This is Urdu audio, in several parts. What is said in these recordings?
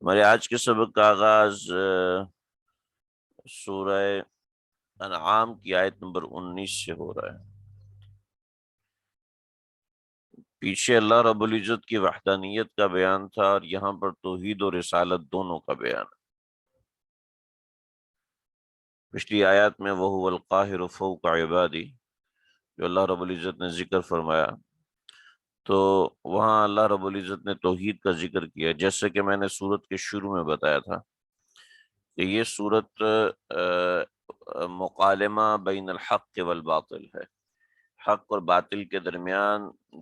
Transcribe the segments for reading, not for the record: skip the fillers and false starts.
ہمارے آج کے سبق کا آغاز سورہ انعام کی آیت نمبر 19 سے ہو رہا ہے۔ پیچھے اللہ رب العزت کی وحدانیت کا بیان تھا اور یہاں پر توحید و رسالت دونوں کا بیان ہے۔ پچھلی آیات میں وَهُوَ الْقَاهِرُ فَوْقَ عِبَادِهِ جو اللہ رب العزت نے ذکر فرمایا، تو وہاں اللہ رب العزت نے توحید کا ذکر کیا، جیسے کہ میں نے سورت کے شروع میں بتایا تھا کہ یہ سورت مکالمہ بین الحق والباطل ہے۔ حق اور باطل کے درمیان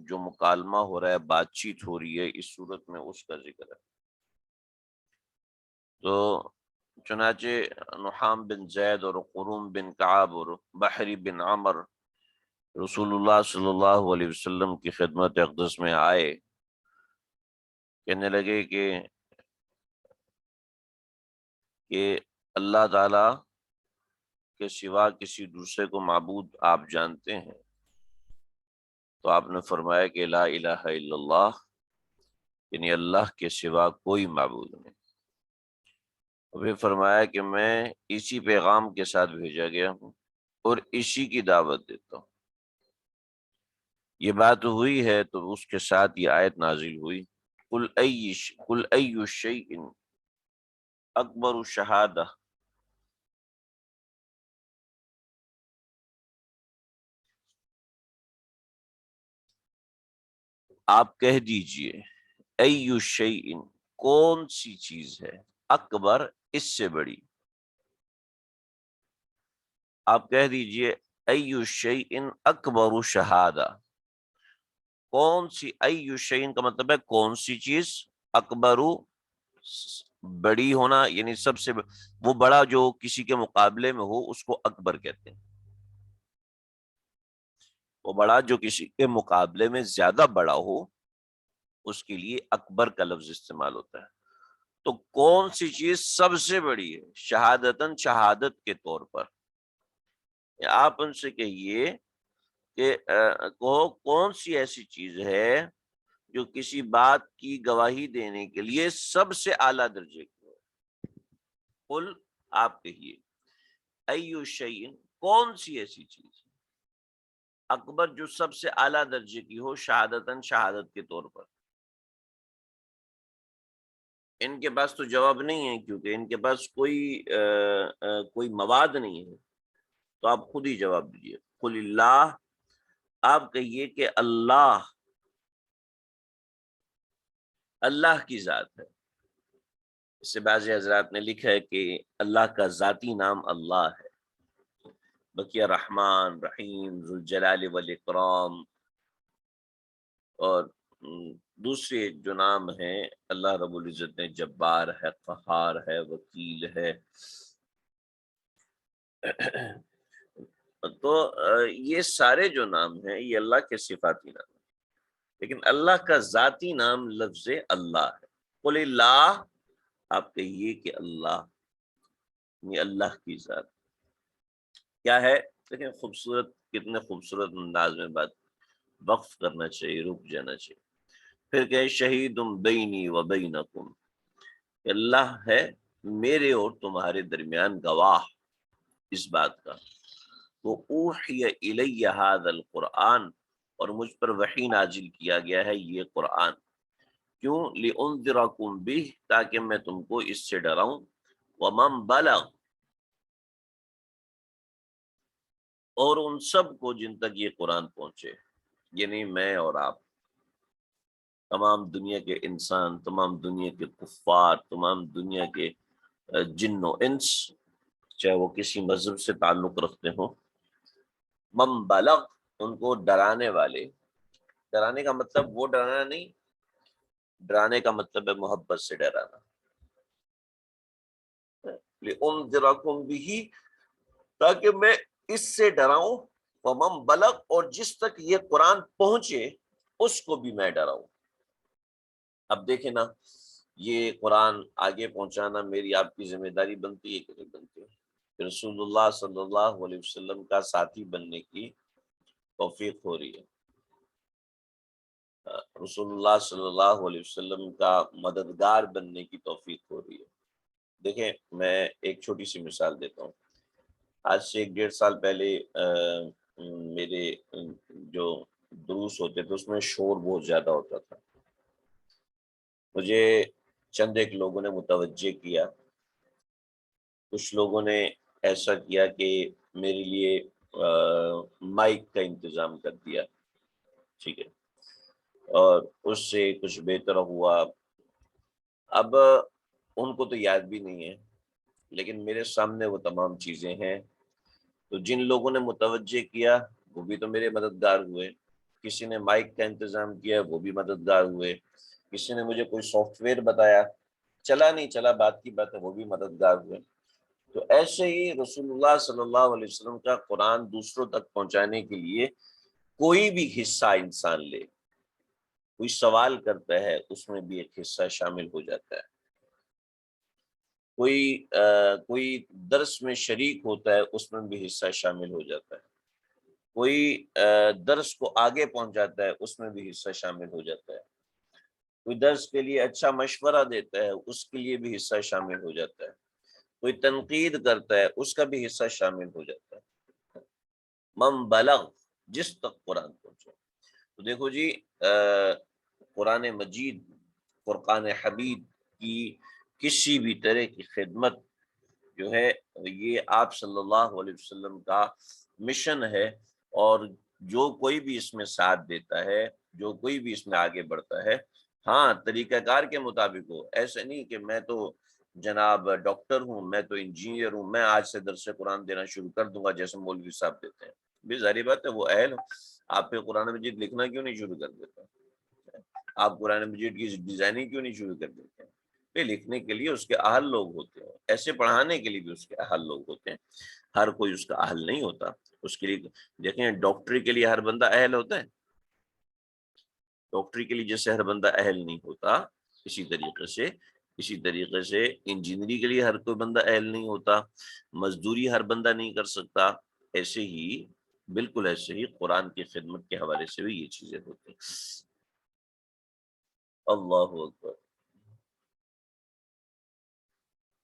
جو مکالمہ ہو رہا ہے، بات چیت ہو رہی ہے، اس صورت میں اس کا ذکر ہے۔ تو چنانچہ نحام بن زید اور قروم بن کعب اور بحری بن عمر رسول اللہ صلی اللہ علیہ وسلم کی خدمت اقدس میں آئے، کہنے لگے کہ اللہ تعالی کے سوا کسی دوسرے کو معبود آپ جانتے ہیں؟ تو آپ نے فرمایا کہ لا الہ الا اللہ، یعنی اللہ کے سوا کوئی معبود نہیں۔ پھر فرمایا کہ میں اسی پیغام کے ساتھ بھیجا گیا ہوں اور اسی کی دعوت دیتا ہوں۔ یہ بات ہوئی ہے تو اس کے ساتھ یہ آیت نازل ہوئی، قل ای شیء اکبر شہادہ، آپ کہہ دیجئے ای شیء، کون سی چیز ہے، اکبر، اس سے بڑی، آپ کہہ دیجئے ای شیء اکبر شہادہ، کون سی، ای شیء کا مطلب ہے کون سی چیز، اکبر بڑی ہونا، یعنی سب سے وہ بڑا جو کسی کے مقابلے میں ہو اس کو اکبر کہتے ہیں۔ وہ بڑا جو کسی کے مقابلے میں زیادہ بڑا ہو اس کے لیے اکبر کا لفظ استعمال ہوتا ہے۔ تو کون سی چیز سب سے بڑی ہے، شہادتاً، شہادت کے طور پر، آپ ان سے کہیے کہ کون سی ایسی چیز ہے جو کسی بات کی گواہی دینے کے لیے سب سے اعلیٰ درجے کی ہو۔ قل، آپ کہیے، ای شیء، کون سی ایسی چیز اکبر جو سب سے اعلیٰ درجے کی ہو، شہادتاً، شہادت کے طور پر۔ ان کے پاس تو جواب نہیں ہے، کیونکہ ان کے پاس کوئی مواد نہیں ہے، تو آپ خود ہی جواب دیجیے۔ قل اللہ، آپ کہیے کہ اللہ کی ذات ہے۔ اس سے بعض حضرات نے لکھا ہے کہ اللہ کا ذاتی نام اللہ ہے، بقیہ رحمان، رحیم، ذوالجلال والاکرام، اور دوسرے جو نام ہیں اللہ رب العزت نے، جبار ہے، قہار ہے، وکیل ہے۔ تو یہ سارے جو نام ہیں یہ اللہ کے صفاتی نام ہیں، لیکن اللہ کا ذاتی نام لفظ اللہ ہے۔ قل اللہ، آپ کہیے کہ اللہ، یہ اللہ کی ذات کیا ہے؟ لیکن خوبصورت، کتنے خوبصورت انداز میں بات، وقف کرنا چاہیے، رک جانا چاہیے۔ پھر کہ شہید بینی و بینکم، اللہ ہے میرے اور تمہارے درمیان گواہ اس بات کا۔ وہ اوحی الی ھذا القرآن، اور مجھ پر وحی نازل کیا گیا ہے یہ قرآن، کیوں؟ لانذرکم بہ، تاکہ میں تم کو اس سے ڈراؤں، ومن بلغ، اور ان سب کو جن تک یہ قرآن پہنچے، یعنی میں اور آپ، تمام دنیا کے انسان، تمام دنیا کے کفار، تمام دنیا کے جن و انس، چاہے وہ کسی مذہب سے تعلق رکھتے ہوں، من بلغ، ان کو ڈرانے والے۔ ڈرانے کا مطلب وہ ڈرانا نہیں، ڈرانے کا مطلب ہے محبت سے ڈرانا۔ لِأُنذِرَكُمْ بِهِ، تاکہ میں اس سے ڈراؤں، ومن بلغ، اور جس تک یہ قرآن پہنچے اس کو بھی میں ڈراؤں۔ اب دیکھیں نا، یہ قرآن آگے پہنچانا میری آپ کی ذمہ داری بنتی ہے کہ نہیں بنتی ہے؟ رسول اللہ صلی اللہ علیہ وسلم کا ساتھی بننے کی توفیق ہو رہی ہے۔ رسول اللہ صلی اللہ علیہ وسلم کا مددگار بننے کی توفیق ہو رہی ہے۔ دیکھیں میں ایک چھوٹی سی مثال دیتا ہوں۔ آج سے 1 1.5 سال پہلے میرے جو دروس ہوتے تھے اس میں شور بہت زیادہ ہوتا تھا۔ مجھے چند ایک لوگوں نے متوجہ کیا، کچھ لوگوں نے ایسا کیا کہ میرے لیے مائک کا انتظام کر دیا، ٹھیک ہے، اور اس سے کچھ بہتر ہوا۔ اب ان کو تو یاد بھی نہیں ہے، لیکن میرے سامنے وہ تمام چیزیں ہیں۔ تو جن لوگوں نے متوجہ کیا وہ بھی تو میرے مددگار ہوئے، کسی نے مائک کا انتظام کیا وہ بھی مددگار ہوئے، کسی نے مجھے کوئی سافٹ ویئر بتایا، چلا نہیں چلا بات کی بات ہے، وہ بھی مددگار ہوئے۔ تو ایسے ہی رسول اللہ صلی اللہ علیہ وسلم کا قرآن دوسروں تک پہنچانے کے لیے کوئی بھی حصہ انسان لے، کوئی سوال کرتا ہے اس میں بھی ایک حصہ شامل ہو جاتا ہے، کوئی درس میں شریک ہوتا ہے اس میں بھی حصہ شامل ہو جاتا ہے، کوئی درس کو آگے پہنچاتا ہے اس میں بھی حصہ شامل ہو جاتا ہے، کوئی درس کے لیے اچھا مشورہ دیتا ہے اس کے لیے بھی حصہ شامل ہو جاتا ہے، کوئی تنقید کرتا ہے اس کا بھی حصہ شامل ہو جاتا ہے۔ من بلغ، جس تک قرآن پہنچے۔ تو دیکھو جی، قرآن مجید، فرقان حمید کی کسی بھی طرح کی خدمت جو ہے یہ آپ صلی اللہ علیہ وسلم کا مشن ہے، اور جو کوئی بھی اس میں ساتھ دیتا ہے، جو کوئی بھی اس میں آگے بڑھتا ہے، ہاں طریقہ کار کے مطابق ہو۔ ایسے نہیں کہ میں تو جناب ڈاکٹر ہوں، میں تو انجینئر ہوں، میں آج سے درس قرآن دینا شروع کر دوں گا جیسے مولوی صاحب دیتے ہیں۔ بھی ظاہری بات ہے وہ اہل آپ پہ قرآن مجید لکھنا کیوں نہیں شروع کر دیتا؟ آپ قرآن مجید کی ڈیزائننگ کیوں نہیں شروع کر دیتے ہیں؟ پہ لکھنے کے لیے اس کے اہل لوگ ہوتے ہیں، ایسے پڑھانے کے لیے بھی اس کے اہل لوگ ہوتے ہیں، ہر کوئی اس کا اہل نہیں ہوتا۔ اس کے لیے دیکھیں ڈاکٹری کے لیے ہر بندہ اہل ہوتا ہے، ڈاکٹری کے لیے جیسے ہر بندہ اہل نہیں ہوتا، اسی طریقے سے انجینئرنگ کے لیے ہر کوئی بندہ اہل نہیں ہوتا، مزدوری ہر بندہ نہیں کر سکتا، ایسے ہی بالکل ایسے ہی قرآن کی خدمت کے حوالے سے بھی یہ چیزیں ہوتی ہیں۔ اللہ اکبر۔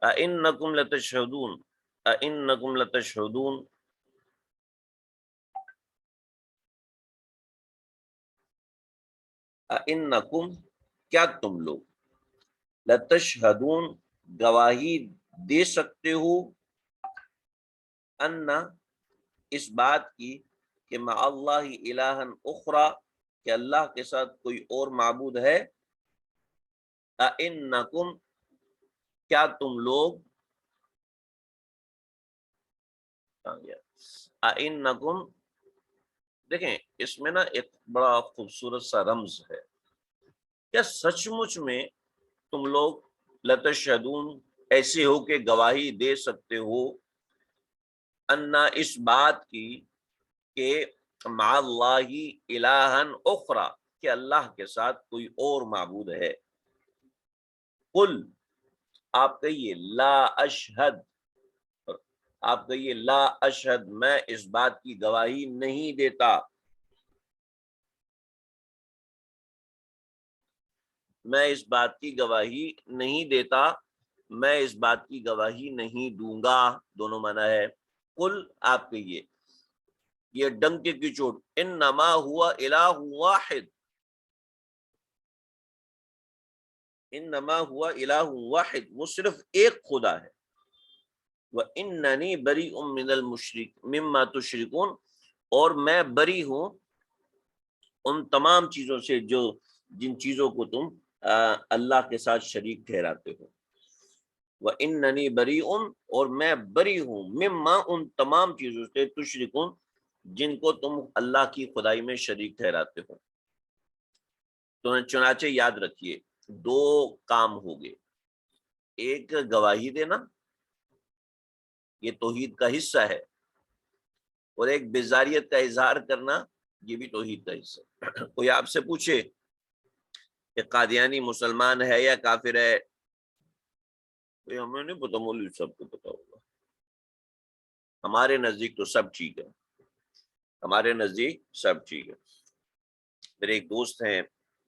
اَإِنَّكُمْ لَتَشْهَدُونَ اَإِنَّكُمْ لَتَشْهَدُونَ اَإِنَّكُمْ، کیا تم لوگ، لَتَشْهَدُونَ گواہی دے سکتے ہو، ان اس بات کی کہ مع اللہ الہًا اخری، کہ اللہ کے ساتھ کوئی اور معبود ہے۔ اَإِنَّكُمْ، کیا تم لوگ، اَإِنَّكُمْ، دیکھیں اس میں نا ایک بڑا خوبصورت سا رمز ہے، کیا سچ مچ میں تم لوگ لتشہدون ایسے ہو کہ گواہی دے سکتے ہو، انا اس بات کی کہ مع اللہ الہًا اخری، کہ اللہ کے ساتھ کوئی اور معبود ہے۔ قل، آپ کہیے، لا اشہد، آپ کہیے لا اشہد، میں اس بات کی گواہی نہیں دیتا، میں اس بات کی گواہی نہیں دیتا، میں اس بات کی گواہی نہیں دوں گا، دونوں معنی ہے۔ قل، آپ کہیے، یہ ڈنکے کی چوٹ، انما ہوا الہ واحد، انما ہوا الہ واحد، وہ صرف ایک خدا ہے۔ واننی بریء من المشرک مما تشرکون، اور میں بری ہوں ان تمام چیزوں سے جو جن چیزوں کو تم اللہ کے ساتھ شریک ٹھہراتے ہو۔ واننی بریء، اور میں بری ہوں، مما ان تمام چیزوں سے، تشرکون جن کو تم اللہ کی خدائی میں شریک ٹھہراتے ہو۔ تو چنانچہ یاد رکھیے دو کام ہو گئے، ایک گواہی دینا، یہ توحید کا حصہ ہے، اور ایک بیزاریت کا اظہار کرنا، یہ بھی توحید کا حصہ ہے۔ کوئی آپ سے پوچھے کہ قادیانی مسلمان ہے یا کافر ہے، ہمیں نہیں پتا، مولوی سب کو پتا ہوگا، ہمارے نزدیک تو سب ٹھیک ہے، ہمارے نزدیک سب ٹھیک ہے۔ میرے ایک دوست ہیں،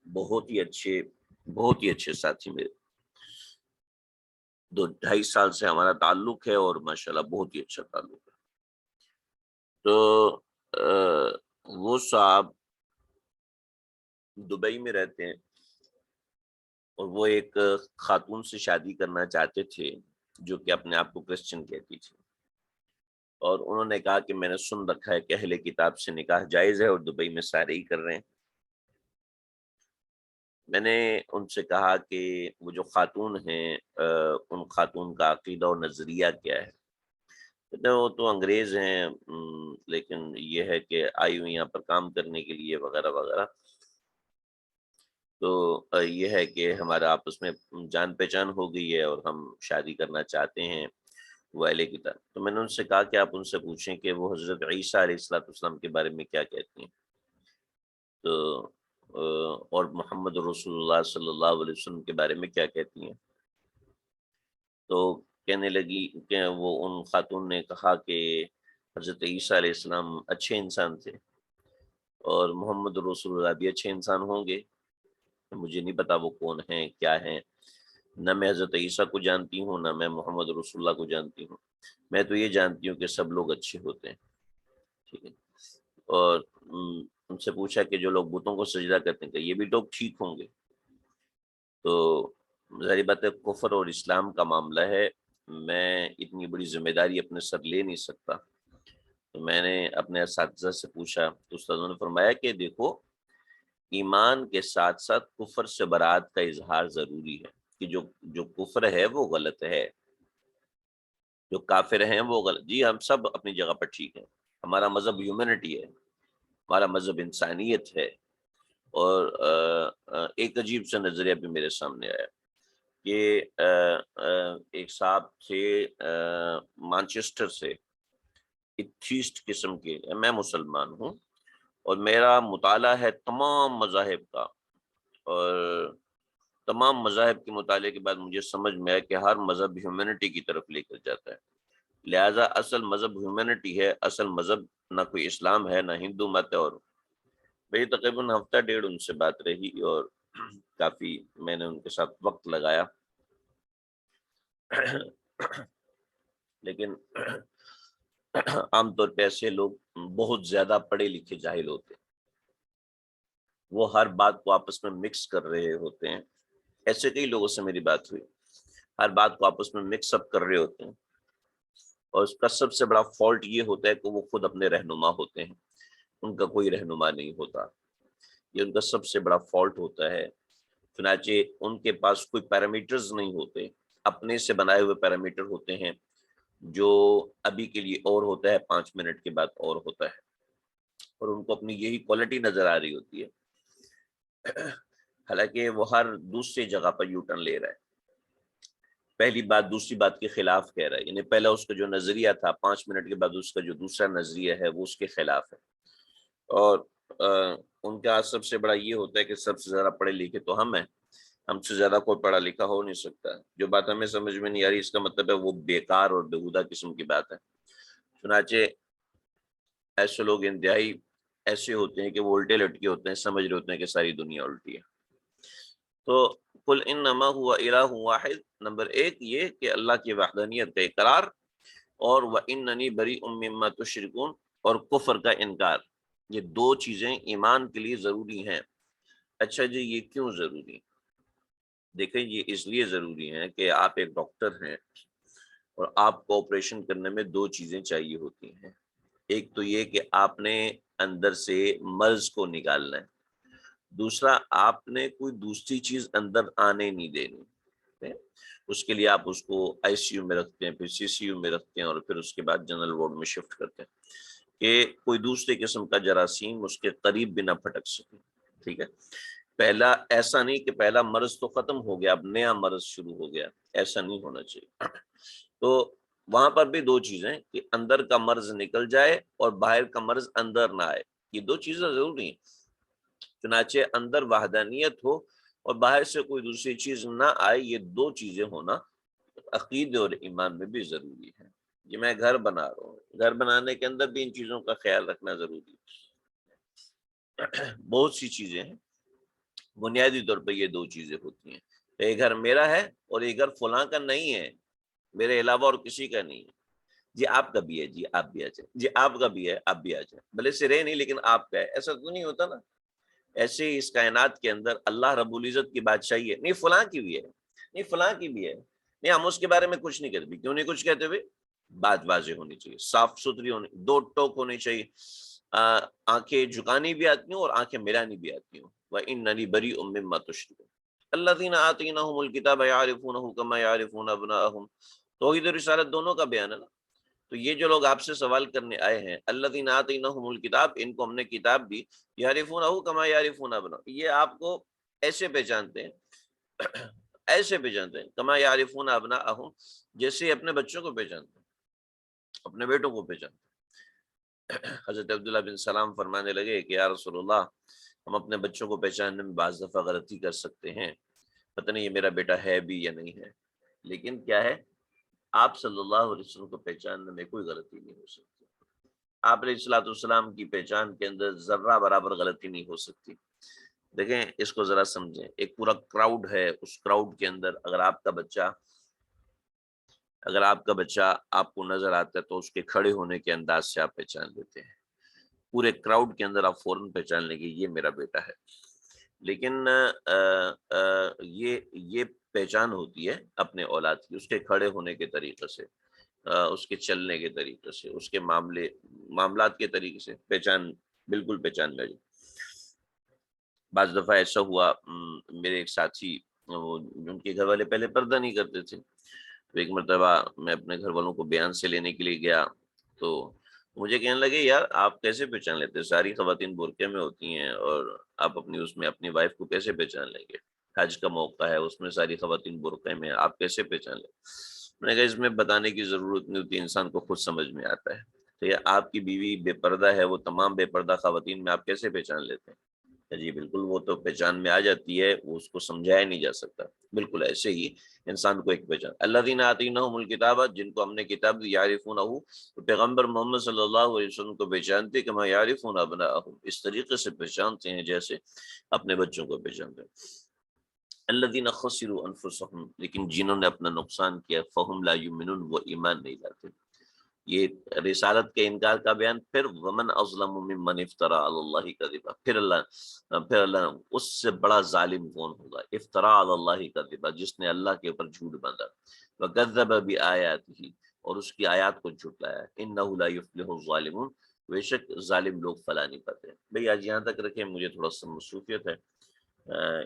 بہت ہی اچھے ساتھی میرے، 2-2.5 سال سے ہمارا تعلق ہے، اور ماشاءاللہ بہت ہی اچھا تعلق ہے۔ تو وہ صاحب دبئی میں رہتے ہیں، اور وہ ایک خاتون سے شادی کرنا چاہتے تھے جو کہ اپنے آپ کو کرسچن کہتی تھی، اور انہوں نے کہا کہ میں نے سن رکھا ہے کہ اہل کتاب سے نکاح جائز ہے، اور دبئی میں سارے ہی کر رہے ہیں۔ میں نے ان سے کہا کہ وہ جو خاتون ہیں ان خاتون کا عقیدہ اور نظریہ کیا ہے؟ کہتے ہیں وہ تو انگریز ہیں، لیکن یہ ہے کہ آئی ہوئی یہاں پر کام کرنے کے لیے وغیرہ وغیرہ، تو یہ ہے کہ ہمارا آپس میں جان پہچان ہو گئی ہے، اور ہم شادی کرنا چاہتے ہیں وہ اہل کتاب۔ تو میں نے ان سے کہا کہ آپ ان سے پوچھیں کہ وہ حضرت عیسیٰ علیہ السلام کے بارے میں کیا کہتی ہیں، تو اور محمد رسول اللہ صلی اللہ علیہ وسلم کے بارے میں کیا کہتی ہیں۔ تو کہنے لگی کہ وہ ان خاتون نے کہا کہ حضرت عیسیٰ علیہ السلام اچھے انسان تھے، اور محمد رسول اللہ بھی اچھے انسان ہوں گے، مجھے نہیں پتا وہ کون ہیں کیا ہیں، نہ میں حضرت عیسیٰ کو جانتی ہوں، نہ میں محمد رسول اللہ کو جانتی ہوں، میں تو یہ جانتی ہوں کہ سب لوگ اچھے ہوتے ہیں، ٹھیک ہے۔ اور ان سے پوچھا کہ جو لوگ بتوں کو سجدہ کرتے ہیں کہ یہ بھی لوگ ٹھیک ہوں گے؟ تو ظاہر بات ہے کفر اور اسلام کا معاملہ ہے، میں اتنی بڑی ذمہ داری اپنے سر لے نہیں سکتا۔ تو میں نے اپنے اساتذہ سے پوچھا تو استادوں نے فرمایا کہ دیکھو، ایمان کے ساتھ ساتھ کفر سے برات کا اظہار ضروری ہے، کہ جو کفر ہے وہ غلط ہے، جو کافر ہیں وہ غلط۔ جی ہم سب اپنی جگہ پر ٹھیک ہیں، ہمارا مذہب ہیومینٹی ہے، ہمارا مذہب انسانیت ہے۔ اور ایک عجیب سا نظریہ بھی میرے سامنے آیا کہ ایک صاحب تھے مانچسٹر سے، ایتھیسٹ قسم کے، میں مسلمان ہوں اور میرا مطالعہ ہے تمام مذاہب کا، اور تمام مذاہب کے مطالعے کے بعد مجھے سمجھ میں آیا کہ ہر مذہب ہیومینٹی کی طرف لے کر جاتا ہے، لہٰذا اصل مذہب ہیومینٹی ہے، اصل مذہب نہ کوئی اسلام ہے نہ ہندو مت ہے۔ اور میری تقریباً ہفتہ ڈیڑھ ان سے بات رہی، اور کافی میں نے ان کے ساتھ وقت لگایا، لیکن عام طور پہ ایسے لوگ بہت زیادہ پڑھے لکھے جاہل ہوتے ہیں، وہ ہر بات کو آپس میں مکس کر رہے ہوتے ہیں۔ ایسے کئی لوگوں سے میری بات ہوئی، ہر بات کو آپس میں مکس اپ کر رہے ہوتے ہیں، اور اس کا سب سے بڑا فالٹ یہ ہوتا ہے کہ وہ خود اپنے رہنما ہوتے ہیں، ان کا کوئی رہنما نہیں ہوتا، یہ ان کا سب سے بڑا فالٹ ہوتا ہے۔ چنانچہ ان کے پاس کوئی پیرامیٹرز نہیں ہوتے، اپنے سے بنائے ہوئے پیرامیٹر ہوتے ہیں، جو ابھی کے لیے اور ہوتا ہے 5 منٹ کے بعد اور ہوتا ہے، اور ان کو اپنی یہی کوالٹی نظر آ رہی ہوتی ہے، حالانکہ وہ ہر دوسری جگہ پر یو ٹرن لے رہا ہے، پہلی بات دوسری بات کے خلاف کہہ رہا ہے، یعنی پہلا اس کا جو نظریہ تھا 5 منٹ کے بعد اس کا جو دوسرا نظریہ ہے وہ اس کے خلاف ہے۔ اور ان کا سب سے بڑا یہ ہوتا ہے کہ سب سے زیادہ پڑھے لکھے تو ہم ہیں، ہم سے زیادہ کوئی پڑھا لکھا ہو نہیں سکتا، جو بات ہمیں سمجھ میں نہیں آ رہی اس کا مطلب ہے وہ بیکار اور بےہودہ قسم کی بات ہے۔ چنانچہ ایسے لوگ انتہائی ایسے ہوتے ہیں کہ وہ الٹے لٹکے ہوتے ہیں، سمجھ رہے ہوتے ہیں کہ ساری دنیا الٹی ہے۔ تو قل انما هو الہ واحد، نمبر 1 یہ کہ اللہ کی وحدانیت کا اقرار، اور واننی بریء مما تشرکون، اور کفر کا انکار، یہ دو چیزیں ایمان کے لیے ضروری ہیں۔ اچھا جی یہ کیوں ضروری؟ دیکھیں یہ اس لیے ضروری ہیں کہ آپ ایک ڈاکٹر ہیں، اور آپ کو آپریشن کرنے میں دو چیزیں چاہیے ہوتی ہیں، ایک تو یہ کہ آپ نے اندر سے مرض کو نکالنا ہے، دوسرا آپ نے کوئی دوسری چیز اندر آنے نہیں دینی ہے۔ اس کے لیے آپ اس کو آئی سی یو میں رکھتے ہیں، پھر سی سی یو میں رکھتے ہیں، اور پھر اس کے بعد جنرل وارڈ میں شفٹ کرتے ہیں کہ کوئی دوسرے قسم کا جراثیم اس کے قریب بھی نہ پھٹک سکے، ٹھیک ہے۔ پہلا ایسا نہیں کہ پہلا مرض تو ختم ہو گیا اب نیا مرض شروع ہو گیا، ایسا نہیں ہونا چاہیے۔ تو وہاں پر بھی دو چیزیں کہ اندر کا مرض نکل جائے اور باہر کا مرض اندر نہ آئے، یہ دو چیزیں ضروری ہیں۔ چنانچہ اندر وحدانیت ہو اور باہر سے کوئی دوسری چیز نہ آئے، یہ دو چیزیں ہونا عقیدے اور ایمان میں بھی ضروری ہے۔ یہ میں گھر بنا رہا ہوں، گھر بنانے کے اندر بھی ان چیزوں کا خیال رکھنا ضروری ہے۔ بہت سی چیزیں ہیں بنیادی طور پہ یہ دو چیزیں ہوتی ہیں، یہ گھر میرا ہے اور یہ گھر فلاں کا نہیں ہے، میرے علاوہ اور کسی کا نہیں ہے۔ جی آپ کا بھی ہے، جی آپ بھی آ جائیں، جی آپ کا بھی ہے، آپ بھی آ جائیں، بھلے سے رہے نہیں لیکن آپ کا ہے، ایسا تو نہیں ہوتا نا۔ ایسے ہی اس کائنات کے اندر اللہ رب العزت کی بادشاہی ہے، نہیں فلاں کی بھی ہے، نہیں فلاں کی بھی ہے، نہیں ہم اس کے بارے میں کچھ نہیں کہتے۔ کیوں نہیں کچھ کہتے ہوئے؟ بات واضح ہونی چاہیے، صاف ستھری ہونی، دو ٹوک ہونی چاہیے، آنکھیں جھکانی بھی آتی ہوں اور آنکھیں ملانی بھی آتی ہوں۔ وَإِنَّنِي بَرِيءٌ مِّمَّا تُشْرِكُونَ الَّذِينَ آتَيْنَاهُمُ الْكِتَابَ يَعْرِفُونَهُ كَمَا يَعْرِفُونَ أَبْنَاءَهُم۔ توحید و رسالت دونوں کا بیان ہے نا۔ تو یہ جو لوگ آپ سے سوال کرنے آئے ہیں، الذین آتیناہم الکتاب، ان کو ہم نے کتاب دی، یعرفونہ کما یعرفون ابناءہم، یہ آپ کو ایسے پہچانتے ہیں ایسے پہچانتے ہیں، کما یعرفون ابناءہم، جیسے اپنے بچوں کو پہچانتے ہیں، اپنے بیٹوں کو پہچانتے ہیں۔ حضرت عبداللہ بن سلام فرمانے لگے کہ یا رسول اللہ، ہم اپنے بچوں کو پہچاننے میں بعض دفعہ غلطی کر سکتے ہیں، پتہ نہیں یہ میرا بیٹا ہے بھی یا نہیں ہے، لیکن کیا ہے، آپ صلی اللہ علیہ وسلم کو پہچاننے میں کوئی غلطی نہیں ہو سکتی، آپ علیہ الصلوۃ والسلام کی پہچان کے اندر ذرہ برابر غلطی نہیں ہو سکتی۔ دیکھیں اس کو ذرا سمجھیں، ایک پورا کراؤڈ ہے، اس کراؤڈ کے اندر اگر آپ کا بچہ آپ کو نظر آتا ہے تو اس کے کھڑے ہونے کے انداز سے آپ پہچان لیتے ہیں، پورے کراؤڈ کے اندر آپ فوراً پہچان لیں گے یہ میرا بیٹا ہے۔ لیکن یہ پہچان ہوتی ہے اپنے اولاد کی، اس کے کھڑے ہونے کے طریقے سے، اس کے چلنے کے طریقے سے، اس کے معاملات کے طریقے سے پہچان، بالکل پہچان میں۔ بعض دفعہ ایسا ہوا، میرے ایک ساتھی، ان کے گھر والے پہلے پردہ نہیں کرتے تھے، تو ایک مرتبہ میں اپنے گھر والوں کو بیان سے لینے کے لیے گیا، تو مجھے کہنے لگے یار آپ کیسے پہچان لیتے، ساری خواتین برقعے میں ہوتی ہیں اور آپ اس میں اپنی وائف کو کیسے پہچان لیں گے، حج کا موقع ہے اس میں ساری خواتین برقعے میں، آپ کیسے پہچان لیں؟ میں نے کہا اس میں بتانے کی ضرورت نہیں ہوتی، انسان کو خود سمجھ میں آتا ہے۔ تو یہ آپ کی بیوی بے پردہ ہے، وہ تمام بے پردہ خواتین میں آپ کیسے پہچان لیتے ہیں؟ جی بالکل، وہ تو پہچان میں آ جاتی ہے، وہ اس کو سمجھایا نہیں جا سکتا۔ بالکل ایسے ہی انسان کو ایک پہچان، الذین آتیناہم الکتاب، جن کو ہم نے کتاب دی، یعرفونہ، تو پیغمبر محمد صلی اللہ علیہ وسلم کو پہچانتے، کما یعرفون ابناءہم، اس طریقے سے پہچانتے ہیں جیسے اپنے بچوں کو پہچانتے ہیں۔ الذین خسروا انفسہم، لیکن جنہوں نے اپنا نقصان کیا، فہم لا یؤمنون، وہ ایمان نہیں لاتے۔ یہ رسالت کے انکار کا بیان، پھر ومن اظلم ممن افترا علی اللہ کذبا، پھر اللہ اس سے بڑا ظالم کون ہوگا، افترا علی اللہ کذبا، جس نے اللہ کے اوپر جھوٹ باندھا، وکذب بآیاتہ، اور اس کی آیات کو جھٹلایا، انہ لا یفلح الظالمون، بے شک ظالم لوگ فلاح نہیں پاتے۔ بھئی آج یہاں تک رکھیں، مجھے تھوڑا سا مصروفیت ہے،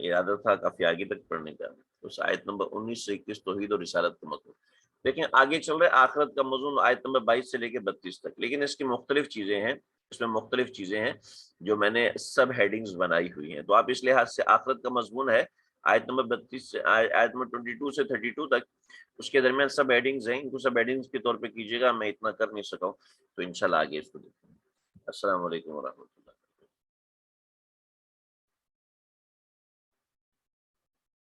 ارادہ تھا کافی آگے تک پڑھنے کا، اس آیت نمبر 19 سے 21 توحید اور رسالت کا مطلب، لیکن آگے چل رہے آخرت کا مضمون آیت نمبر 22 سے لے کے 32 تک، لیکن اس کی مختلف چیزیں ہیں، اس میں مختلف چیزیں ہیں جو میں نے سب ہیڈنگز بنائی ہوئی ہیں، تو آپ اس لحاظ سے آخرت کا مضمون ہے آیت نمبر 32 سے آیت نمبر 22 سے 32 تک، اس کے درمیان سب ہیڈنگز ہیں، ان کو سب ہیڈنگز کے طور پہ کیجیے گا، میں اتنا کر نہیں سکا ہوں، تو انشاءاللہ آگے اس کو دیکھیں گے۔ السلام علیکم ورحمۃ اللہ۔